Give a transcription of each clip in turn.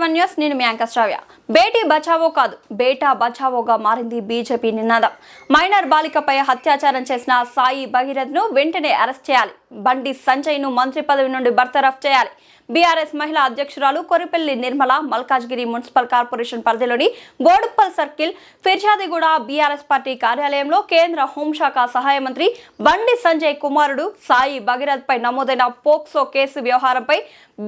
7 news నేను మీ anchor శ్రావ్య. బేటీ బచావో కాదు బేటా బచావోగా మారింది బీజేపీ నినాదం. మైనర్ బాలికపై అత్యాచారం చేసిన సాయి భగీరథ్ను వెంటనే అరెస్ట్ చేయాలి. బండి సంజయ్ను మంత్రి పదవి నుండి బర్తరఫ్ చేయాలి. బీఆర్ఎస్ మహిళా అధ్యక్షురాలు కొరిపెల్లి నిర్మల మల్కాజ్గిరి మున్సిపల్ కార్పొరేషన్ పరిధిలోని Boduppal circle Peerzadiguda BRS party కార్యాలయంలో కేంద్ర హోంశాఖ సహాయ మంత్రి బండి సంజయ్ కుమారుడు సాయి భగీరథ్ పై నమోదైన పోక్సో కేసు వ్యవహారంపై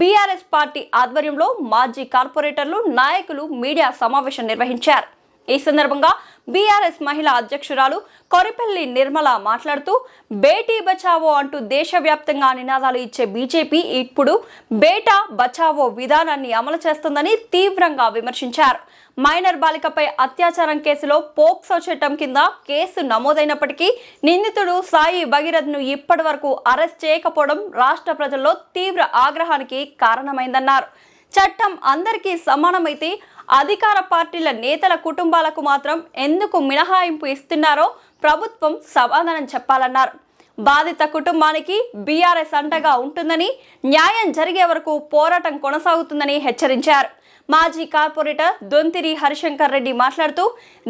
బీఆర్ఎస్ పార్టీ ఆధ్వర్యంలో మాజీ కార్పొరేటర్లు నాయకులు మీడియా సమావేశం నిర్వహించారు. ఈ సందర్భంగా బీఆర్ఎస్ మహిళా అధ్యక్షురాలు కొరిపెల్లి నిర్మల మాట్లాడుతూ బేటీ బచావో అంటూ దేశవ్యాప్తంగా నినాదాలు ఇచ్చే బీజేపీ ఇప్పుడు బేటా బచావో విధానాన్ని అమలు చేస్తుందని తీవ్రంగా విమర్శించారు. మైనర్ బాలికపై అత్యాచారం కేసులో పోక్సో చట్టం కింద కేసు నమోదైనప్పటికీ నిందితుడు సాయి భగీరథ్ను ఇప్పటి వరకు అరెస్ట్ చేయకపోవడం రాష్ట్ర ప్రజల్లో తీవ్ర ఆగ్రహానికి కారణమైందన్నారు. చట్టం అందరికీ సమానమైతే అధికార పార్టీల నేతల కుటుంబాలకు మాత్రం ఎందుకు మినహాయింపు ఇస్తున్నారో ప్రభుత్వం సమాధానం చెప్పాలన్నారు. బాధిత కుటుంబానికి బీఆర్ఎస్ అండగా ఉంటుందని, న్యాయం జరిగే వరకు పోరాటం కొనసాగుతుందని హెచ్చరించారు. మాజీ కార్పొరేటర్ దొంతిరి హరిశంకర్ రెడ్డి మాట్లాడుతూ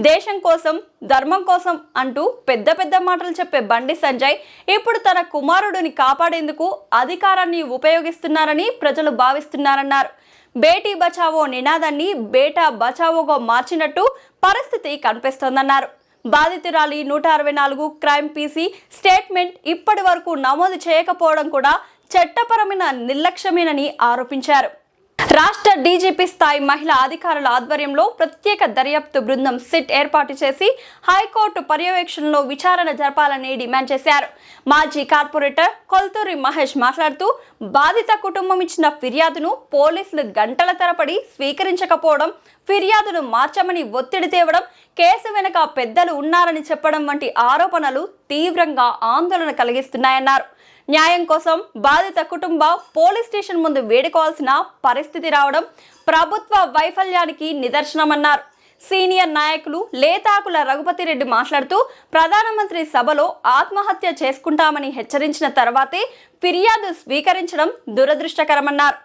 దేశం కోసం ధర్మం కోసం అంటూ పెద్ద పెద్ద మాటలు చెప్పే బండి సంజయ్ ఇప్పుడు తన కుమారుడిని కాపాడేందుకు అధికారాన్ని ఉపయోగిస్తున్నారని ప్రజలు భావిస్తున్నారన్నారు. బేటీ బచావో నినాదాన్ని బేటా బచావోగా మార్చినట్టు పరిస్థితి కనిపిస్తోందన్నారు. బాధితురాలి 164 క్రైమ్ పీసీ స్టేట్మెంట్ ఇప్పటి వరకు నమోదు చేయకపోవడం కూడా చట్టపరమైన నిర్లక్ష్యమేనని ఆరోపించారు. రాష్ట్ర డీజీపీ స్థాయి మహిళా అధికారుల ఆధ్వర్యంలో ప్రత్యేక దర్యాప్తు బృందం సిట్ ఏర్పాటు చేసి హైకోర్టు పర్యవేక్షణలో విచారణ జరపాలని డిమాండ్ చేశారు. మాజీ కార్పొరేటర్ కొల్తూరి మహేష్ మాట్లాడుతూ బాధిత కుటుంబం ఇచ్చిన ఫిర్యాదును పోలీసులు గంటల తరబడి స్వీకరించకపోవడం, ఫిర్యాదును మార్చమని ఒత్తిడి తేవడం, కేసు వెనుక పెద్దలు ఉన్నారని చెప్పడం వంటి ఆరోపణలు తీవ్రంగా ఆందోళన కలిగిస్తున్నాయన్నారు. న్యాయం కోసం బాధిత కుటుంబ పోలీస్ స్టేషన్ ముందు వేడుకోవాల్సిన పరిస్థితి రావడం ప్రభుత్వ వైఫల్యానికి నిదర్శనమన్నారు. సీనియర్ నాయకులు లేతాకుల రఘుపతిరెడ్డి మాట్లాడుతూ ప్రధానమంత్రి సభలో ఆత్మహత్య చేసుకుంటామని హెచ్చరించిన తర్వాతే ఫిర్యాదు స్వీకరించడం దురదృష్టకరమన్నారు.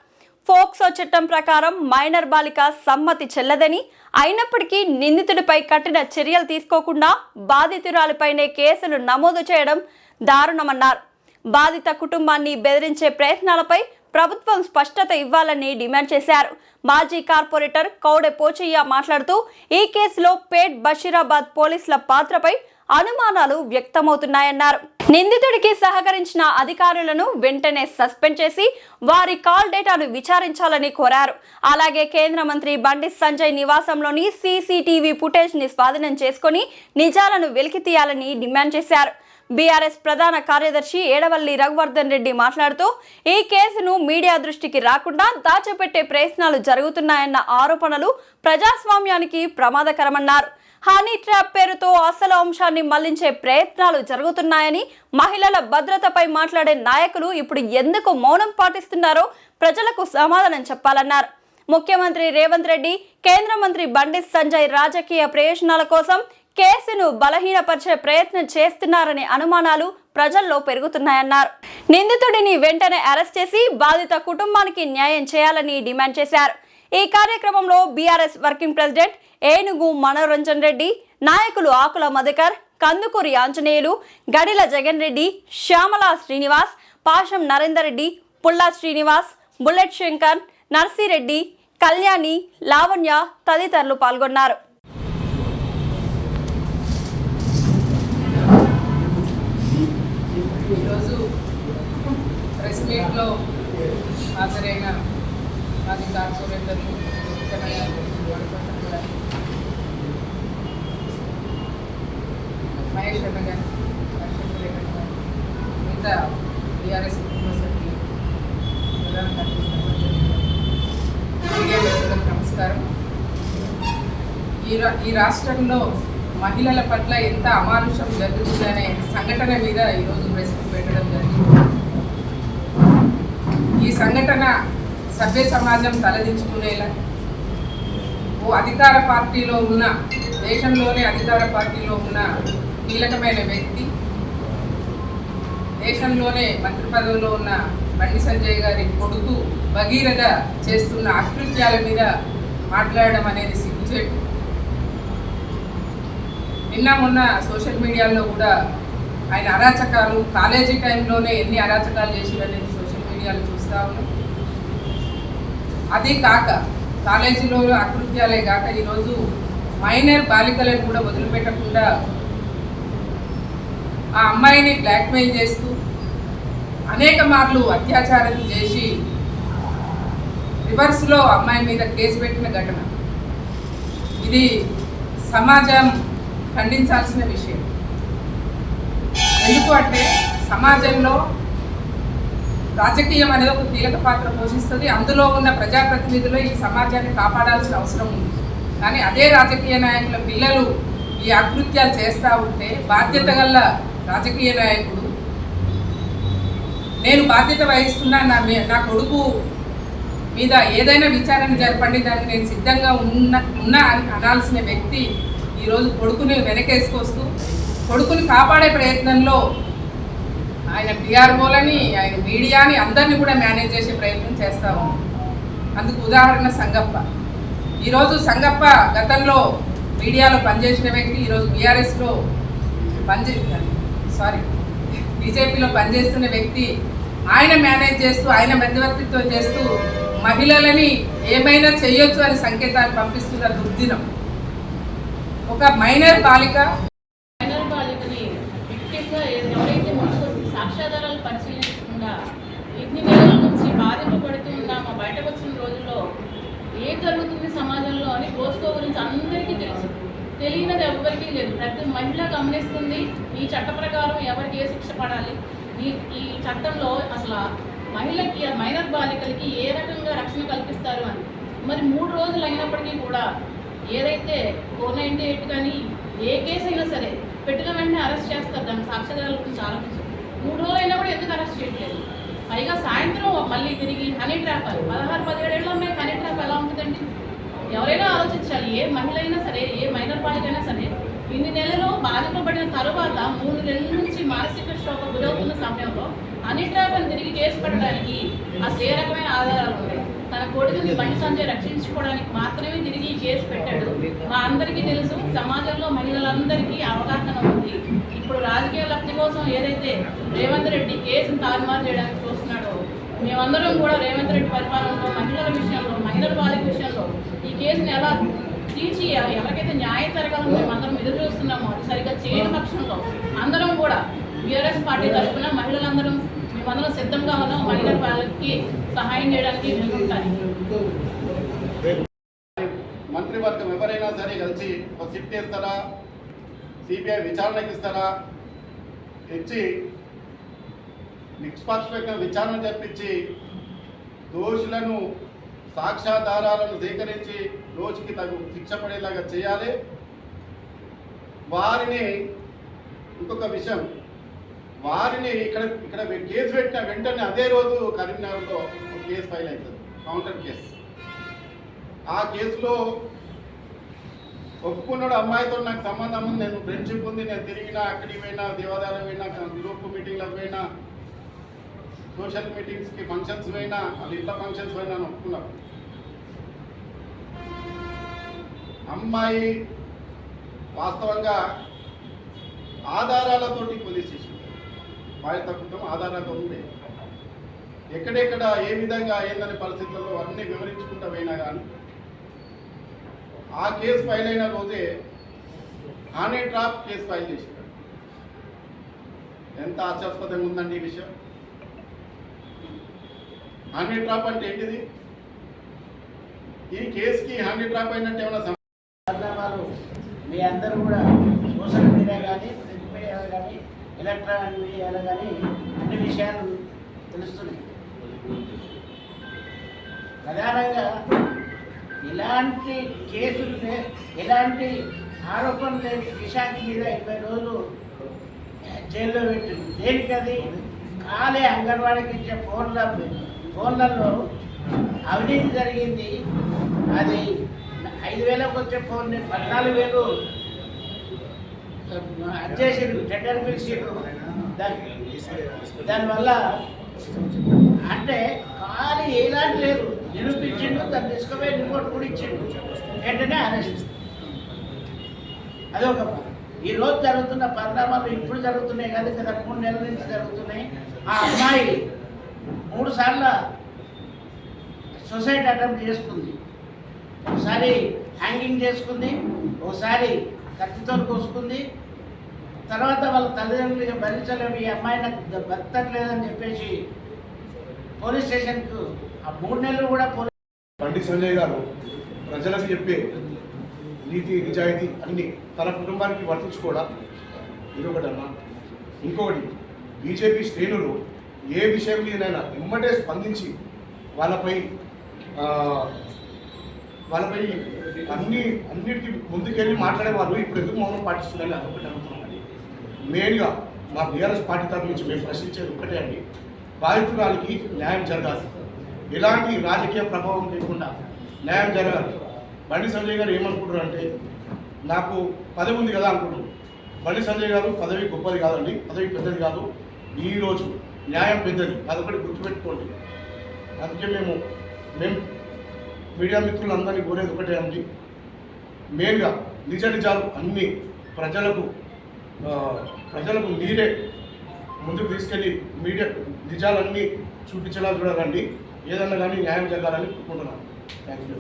పోక్సో చట్టం ప్రకారం మైనర్ బాలిక సమ్మతి చెల్లదని, అయినప్పటికీ నిందితుడిపై కఠిన చర్యలు తీసుకోకుండా బాధితురాలిపైనే కేసులు నమోదు చేయడం దారుణమన్నారు. బాధిత కుటుంబాన్ని బెదిరించే ప్రయత్నాలపై ప్రభుత్వం స్పష్టత ఇవ్వాలని డిమాండ్ చేశారు. మాజీ కార్పొరేటర్ కౌడె పోచయ్య మాట్లాడుతూ ఈ కేసులో పేట్ బషీరాబాద్ పోలీసుల పాత్రపై అనుమానాలు వ్యక్తమవుతున్నాయన్నారు. నిందితుడికి సహకరించిన అధికారులను వెంటనే సస్పెండ్ చేసి వారి కాల్ డేటాను విచారించాలని కోరారు. అలాగే కేంద్ర మంత్రి బండి సంజయ్ నివాసంలోని సీసీటీవీ ఫుటేజ్ ని స్వాధీనం చేసుకుని నిజాలను వెలికి తీయాలని డిమాండ్ చేశారు. బీఆర్ఎస్ ప్రధాన కార్యదర్శి ఏడవల్లి రఘువర్ధన్ రెడ్డి మాట్లాడుతూ ఈ కేసును మీడియా దృష్టికి రాకుండా దాచిపెట్టే ప్రయత్నాలు జరుగుతున్నాయన్న ఆరోపణలు ప్రజాస్వామ్యానికి ప్రమాదకరమన్నారు. హనీ ట్రాప్ పేరుతో అసలు అంశాన్ని మళ్లించే ప్రయత్నాలు జరుగుతున్నాయని, మహిళల భద్రతపై మాట్లాడే నాయకులు ఇప్పుడు ఎందుకు మౌనం పాటిస్తున్నారో ప్రజలకు సమాధానం చెప్పాలన్నారు. ముఖ్యమంత్రి రేవంత్ రెడ్డి, కేంద్ర మంత్రి బండి సంజయ్ రాజకీయ ప్రయోజనాల కోసం కేసును బలహీనపరిచే ప్రయత్నం చేస్తున్నారనే అనుమానాలు ప్రజల్లో పెరుగుతున్నాయన్నారు. నిందితుడిని వెంటనే అరెస్ట్ చేసి బాధిత కుటుంబానికి న్యాయం చేయాలని డిమాండ్ చేశారు. ఈ కార్యక్రమంలో బీఆర్ఎస్ వర్కింగ్ ప్రెసిడెంట్ ఏనుగు మనోరంజన్ రెడ్డి, నాయకులు ఆకుల మధుకర్, కందుకూరి ఆంజనేయులు, గడిల జగన్ రెడ్డి, శ్యామల శ్రీనివాస్, పాషం నరేందర్ రెడ్డి, పుల్లా శ్రీనివాస్, బుల్లెట్ శంకర్, నర్సిరెడ్డి, కళ్యాణి, లావణ్య తదితరులు పాల్గొన్నారు. ఈరోజు ప్రెస్ మీట్లో హాజరైన మాజీ కార్పొరేటర్లు మహేష్ అన్న గారు, హర్షంకర్ రెడ్డి గారు, మిగతా టీఆర్ఎస్ కుటుంబ సభ్యులు, ప్రధాన మీడియా మిత్రులకు నమస్కారం. ఈ రాష్ట్రంలో మహిళల పట్ల ఎంత అమానుషం జరుగుతుందనే సంఘటన మీద ఈరోజు ప్రెస్ మీట్ పెట్టడం జరిగింది. ఈ సంఘటన సభ్య సమాజం తలదించుకునేలా, అధికార పార్టీలో ఉన్న, దేశంలోనే అధికార పార్టీలో ఉన్న కీలకమైన వ్యక్తి, దేశంలోనే మంత్రి పదవిలో ఉన్న బండి సంజయ్ గారి కొడుకు భగీరథ చేస్తున్న అకృత్యాల మీద మాట్లాడడం అనేది సిగ్గుచేటు. నిన్న మొన్న సోషల్ మీడియాలో కూడా ఆయన అరాచకాలు కాలేజీ టైంలోనే ఎన్ని అరాచకాలు చేసిరనేది సోషల్ మీడియాలో చూస్తూ ఉన్నాం. అదే కాక కాలేజీలో అకృత్యాలే కాక ఈరోజు మైనర్ బాలికలను కూడా వదిలిపెట్టకుండా ఆ అమ్మాయిని బ్లాక్మెయిల్ చేస్తూ అనేక మార్లు అత్యాచారం చేసి రివర్స్లో అమ్మాయి మీద కేసు పెట్టిన ఘటన. ఇది సమాజం ఖండించాల్సిన విషయం. ఎందుకు అంటే సమాజంలో రాజకీయం అనేది ఒక కీలక పాత్ర పోషిస్తుంది. అందులో ఉన్న ప్రజాప్రతినిధులు ఈ సమాజాన్ని కాపాడాల్సిన అవసరం ఉంది. కానీ అదే రాజకీయ నాయకుల పిల్లలు ఈ అకృత్యాలు చేస్తూ ఉంటే బాధ్యత గల రాజకీయ నాయకుడు నేను బాధ్యత వహిస్తున్నా, నా కొడుకు మీద ఏదైనా విచారణ జరపండి, దానికి నేను సిద్ధంగా ఉన్నా అని అనాల్సిన వ్యక్తి ఈరోజు కొడుకుని వెనకేసుకొస్తూ కొడుకుని కాపాడే ప్రయత్నంలో ఆయన టీఆర్ఓలని, ఆయన మీడియాని అందరినీ కూడా మేనేజ్ చేసే ప్రయత్నం చేస్తూ ఉన్నాం. అందుకు ఉదాహరణ సంగప్ప. ఈరోజు సంగప్ప గతంలో మీడియాలో పనిచేసిన వ్యక్తి, ఈరోజు బీఆర్ఎస్లో బీజేపీలో పనిచేస్తున్న వ్యక్తి. ఆయన మేనేజ్ చేస్తూ, ఆయన మధ్యవర్తిత్వం చేస్తూ మహిళలని ఏమైనా చేయొచ్చు అని సంకేతాలు పంపిస్తున్న దుర్దినం. ఒక మైనర్ బాలికని విక్టిమ్గా ఎవరైతే సాక్ష్యాధారాలు పరిశీలించకుండా ఇన్ని నెలల నుంచి బాధింపబడుతూ ఉన్నామో బయటకు వచ్చిన రోజుల్లో ఏం జరుగుతుంది సమాజంలో అని పోస్కో గురించి అందరికీ తెలుసు. తెలియనిది ఎవరికీ లేదు. ప్రతి మహిళ గమనిస్తుంది ఈ చట్ట ప్రకారం ఎవరికి ఏ శిక్ష పడాలి, ఈ చట్టంలో అసలు మహిళకి మైనర్ బాలికలకి ఏ రకంగా రక్షణ కల్పిస్తారు అని. మరి 3 రోజులు అయినప్పటికీ కూడా ఏదైతే 498 కానీ ఏ కేసు అయినా సరే పెట్టిన వెంటనే అరెస్ట్ చేస్తారు. దాని సాక్ష్యాధారాల గురించి ఆలోచించారు. 3 రోజులు అయినా కూడా ఎందుకు అరెస్ట్ చేయట్లేదు? పైగా సాయంత్రం మళ్ళీ తిరిగి హనీ ట్రాప్. 16-17 ఏళ్ళ అమ్మాయి హనీ ట్రాప్ ఎలా ఉంటుందండి? ఎవరైనా ఆలోచించాలి. ఏ మహిళ అయినా సరే, ఏ మైనర్ బాలికైనా సరే ఇన్ని నెలలు బాధింపబడిన తరువాత 3 నెలల నుంచి మానసిక శోక గురవుతున్న సమయంలో హనీ ట్రాప్ అని తిరిగి కేసు పెట్టడానికి అసలు ఏ రకమైన ఆధారాలు ఉన్నాయి? తన కొడుకుని బండి సంజయ్ రక్షించుకోవడానికి మాత్రమే తిరిగి కేసు పెట్టాడు. మా అందరికీ తెలుసు, సమాజంలో మహిళలందరికీ అవగాహన ఉంది. ఇప్పుడు రాజకీయ లబ్ధి కోసం ఏదైతే రేవంత్ రెడ్డి కేసును తారుమారు చేయడానికి చూస్తున్నాడో, మేమందరం కూడా రేవంత్ రెడ్డి పరిపాలనలో మహిళల విషయంలో, మైనర్ బాలిక విషయంలో ఈ కేసును ఎలా తీర్చి ఎవరికైతే న్యాయం జరగాలని మేమందరం ఎదురు చూస్తున్నామో అది సరిగ్గా చేయని పక్షంలో అందరం కూడా బీఆర్ఎస్ పార్టీ తరఫున మహిళలందరం మేమందరం సిద్ధంగా ఉన్నాం. మైనర్ బాలికకి సహాయం చేయడానికి ముందుంటారు. మంత్రివర్గం ఎవరైనా సరే కలిసి ఒక సిట్ వేస్తారా, సిబిఐ విచారణకి ఇస్తారా, ఇచ్చి నిష్పక్షంగా విచారణ జరిపించి దోషులను సాక్ష్యాధారాలను సేకరించి రోజుకి తగు శిక్ష పడేలాగా చేయాలి. వారిని ఇంకొక విషయం, వారిని ఇక్కడ కేసు పెట్టిన వెంటనే అదే రోజు కరీంనగర్లో ఒక కేసు ఫైల్ అవుతుంది, కౌంటర్ కేసు. ఆ కేసులో ఒప్పుకున్నాడు, అమ్మాయితో నాకు సంబంధం ఉంది, నేను ఫ్రెండ్షిప్ ఉంది, నేను తిరిగినా, అక్కడికి పోయినా, దేవాదాయం పోయినా, గ్రూప్ మీటింగ్లకు పోయినా, సోషల్ మీటింగ్స్కి ఫంక్షన్స్ పోయినా, వాళ్ళ ఇంట్లో ఫంక్షన్స్ పోయినా అని ఒప్పుకున్నారు. అమ్మాయి వాస్తవంగా ఆధారాలతోటి పోలీస్ స్టేషన్ బాధ్యత కుటుంబం ఆధారాలతో ఉండే ఎక్కడెక్కడ ఏ విధంగా ఏందనే పరిస్థితుల్లో అన్నీ వివరించుకుంటూ పోయినా కానీ ఆ కేసు ఫైల్ అయిన రోజే హనీ ట్రాప్ కేసు ఫైల్ చేశారు. ఎంత హాస్యాస్పదంగా ఉందండి ఈ విషయం. హనీ ట్రాప్ అంటే ఏంటిది? ఈ కేసుకి హనీ ట్రాప్ అయినట్టు ఏమైనా పరిణామాలు మీ అందరూ కూడా సోషల్ మీడియా కానీ, ప్రింట్ మీడియా కానీ, ఎలక్ట్రానిక్ మీడియాలో కానీ అన్ని విషయాలు తెలుస్తున్నాయి. ప్రధానంగా ఇలాంటి కేసులు ఎలాంటి ఆరోపణలు లేని దిశాంతి మీద 20 రోజులు జైల్లో పెట్టింది. దేనికది? కాలే అంగన్వాడీకి ఇచ్చే ఫోన్లలో అవినీతి జరిగింది. అది 5,000కి వచ్చే ఫోన్ని 14,000 అచ్చేసారు, టెండర్ పిలిచారు. దానివల్ల అంటే ఖాళీ ఎలాంటి లేదు, నిరూపించిండు, దాన్ని తీసుకుపోయి రిపోర్ట్ కూడా ఇచ్చిండు, వెంటనే అరెస్ట్. అదొక ఈరోజు జరుగుతున్న పరిణామాలు ఇప్పుడు జరుగుతున్నాయి కదా, గత 3 నెలల నుంచి జరుగుతున్నాయి. ఆ అమ్మాయి 3 సార్లు సూసైడ్ అటెంప్ట్ చేసుకుంది. ఒకసారి హ్యాంగింగ్ చేసుకుంది, ఒకసారి కత్తితో కోసుకుంది. తర్వాత వాళ్ళ తల్లిదండ్రులు భరించలేము, ఈ అమ్మాయి నాకు బతకట్లేదని చెప్పేసి పోలీస్ స్టేషన్కు ఆ 3 నెలలు కూడా బండి సంజయ్ గారు ప్రజలకు చెప్పే నీతి నిజాయితీ అన్ని తన కుటుంబానికి వర్తించుకోవడం ఇదొకటన్నా. ఇంకొకటి, బీజేపీ శ్రేణులు ఏ విషయం మీదైనా ఎమ్మటే స్పందించి వాళ్ళపై అన్నిటికీ ముందుకెళ్ళి మాట్లాడేవాళ్ళు ఇప్పుడు ఎందుకు మౌనం పాటిస్తున్నారని అదొకటి అనుకున్నామండి. మెయిన్గా మా బీఆర్ఎస్ పార్టీ తరఫు నుంచి మేము ప్రశ్నించేది ఒక్కటే అండి, బాధితురాలికి న్యాయం జరగాలి, ఎలాంటి రాజకీయ ప్రభావం లేకుండా న్యాయం జరగాలి. బండి సంజయ్ గారు ఏమనుకుంటారు అంటే, నాకు పదవి ఉంది కదా అనుకుంటారు. బండి సంజయ్ గారు పదవి గొప్పది కాదండి, పదవి పెద్దది కాదు, ఈరోజు న్యాయం పెద్దది, అదొకటి గుర్తుపెట్టుకోండి. అందుకే మేము మీడియా మిత్రులందరినీ కోరేది ఒకటే అండి, మెయిన్గా నిజాలు అన్నీ ప్రజలకు మీరే ముందుకు తీసుకెళ్ళి మీడియా నిజాలన్నీ చూపించేలా చూడాలండి. ఏదన్నా కానీ న్యాయం జరగాలని కోరుకుంటున్నాను. Thank you.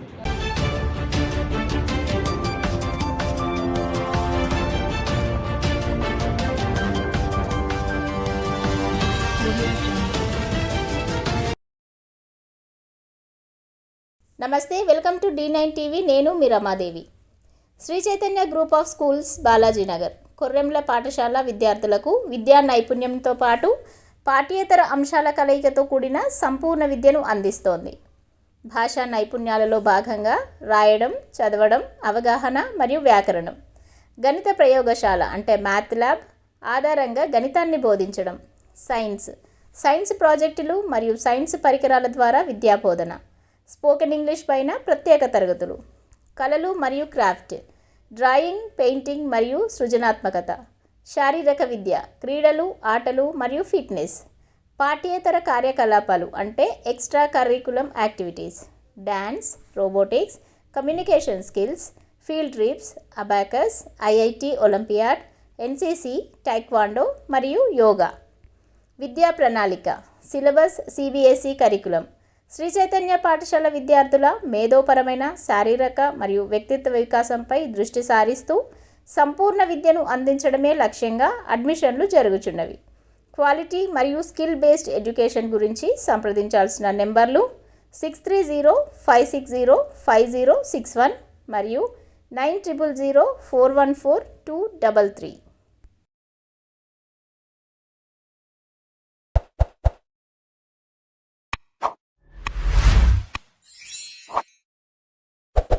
నమస్తే, వెల్కమ్ టు D9 టీవీ. నేను మీ Ramadevi. Sri Chaitanya group of schools, Balajinagar, Korremula పాఠశాల విద్యార్థులకు విద్యా నైపుణ్యంతో పాటు పాఠ్యేతర అంశాల కలయికతో కూడిన సంపూర్ణ విద్యను అందిస్తోంది. భాషా నైపుణ్యాలలో భాగంగా రాయడం, చదవడం, అవగాహన మరియు వ్యాకరణం, గణిత ప్రయోగశాల అంటే మ్యాథ్ ల్యాబ్ ఆధారంగా గణితాన్ని బోధించడం, సైన్స్ ప్రాజెక్టులు మరియు సైన్స్ పరికరాల ద్వారా విద్యాబోధన, స్పోకెన్ ఇంగ్లీష్ పైన ప్రత్యేక తరగతులు, కళలు మరియు క్రాఫ్ట్, డ్రాయింగ్, పెయింటింగ్ మరియు సృజనాత్మకత, శారీరక విద్య, క్రీడలు, ఆటలు మరియు ఫిట్నెస్, పాఠ్యేతర కార్యకలాపాలు అంటే extra curriculum activities, dance, robotics, communication skills, field trips, abacus, IIT olympiad, NCC, taekwondo మరియు యోగా. విద్యా ప్రణాళిక, syllabus CBSE curriculum. Shri Chaitanya పాఠశాల విద్యార్థుల మేధోపరమైన, శారీరక మరియు వ్యక్తిత్వ వికాసంపై దృష్టి సారిస్తూ సంపూర్ణ విద్యను అందించడమే లక్ష్యంగా అడ్మిషన్లు జరుగుచున్నవి. క్వాలిటీ మరియు స్కిల్ బేస్డ్ ఎడ్యుకేషన్ గురించి సంప్రదించాల్సిన నెంబర్లు 6305605061 మరియు 9000414233.